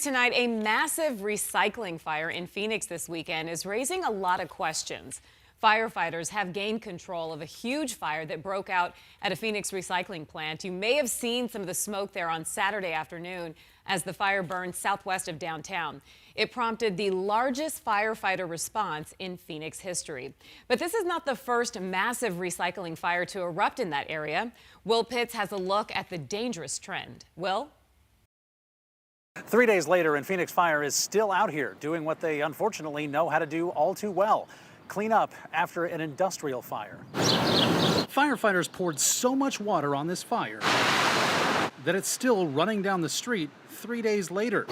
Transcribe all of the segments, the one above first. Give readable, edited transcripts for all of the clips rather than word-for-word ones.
Tonight, a massive recycling fire in Phoenix this weekend is raising a lot of questions. Firefighters have gained control of a huge fire that broke out at a Phoenix recycling plant. You may have seen some of the smoke there on Saturday afternoon as the fire burned southwest of downtown. It prompted the largest firefighter response in Phoenix history. But this is not the first massive recycling fire to erupt in that area. Will Pitts has a look at the dangerous trend. Will? 3 days later, and Phoenix Fire is still out here doing what they unfortunately know how to do all too well: clean up after an industrial fire. Firefighters poured so much water on this fire that it's still running down the street 3 days later.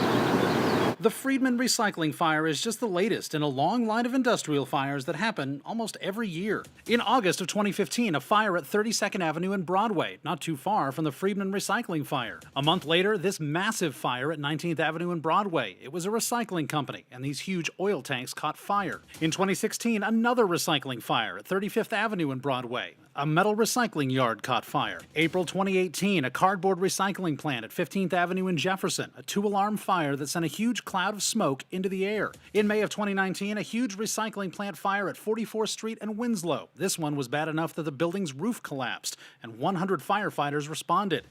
The Freedman Recycling Fire is just the latest in a long line of industrial fires that happen almost every year. In August of 2015, a fire at 32nd Avenue and Broadway, not too far from the Freedman Recycling Fire. A month later, this massive fire at 19th Avenue and Broadway. It was a recycling company, and these huge oil tanks caught fire. In 2016, another recycling fire at 35th Avenue and Broadway. A metal recycling yard caught fire. April 2018, a cardboard recycling plant at 15th Avenue in Jefferson, a two-alarm fire that sent a huge cloud of smoke into the air. In May of 2019, a huge recycling plant fire at 44th Street and Winslow. This one was bad enough that the building's roof collapsed, and 100 firefighters responded.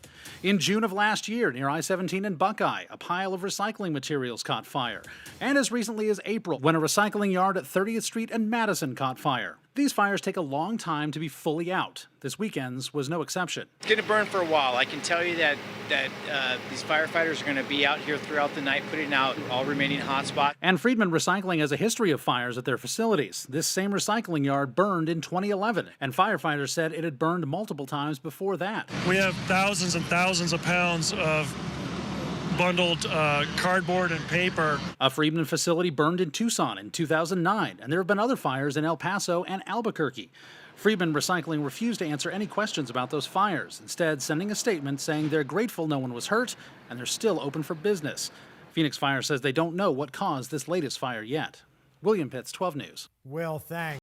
In June of last year, near I-17 and Buckeye, a pile of recycling materials caught fire. And as recently as April, when a recycling yard at 30th Street and Madison caught fire. These fires take a long time to be fully out. This weekend's was no exception. It's going to burn for a while. I can tell you that these firefighters are going to be out here throughout the night putting out all remaining hot spots. And Freedman Recycling has a history of fires at their facilities. This same recycling yard burned in 2011, and firefighters said it had burned multiple times before that. We have thousands and thousands of pounds of bundled cardboard and paper. A Freedman facility burned in Tucson in 2009, and there have been other fires in El Paso and Albuquerque. Freedman Recycling refused to answer any questions about those fires, instead sending a statement saying they're grateful no one was hurt and they're still open for business. Phoenix Fire says they don't know what caused this latest fire yet. William Pitts, 12 News. Well, thanks.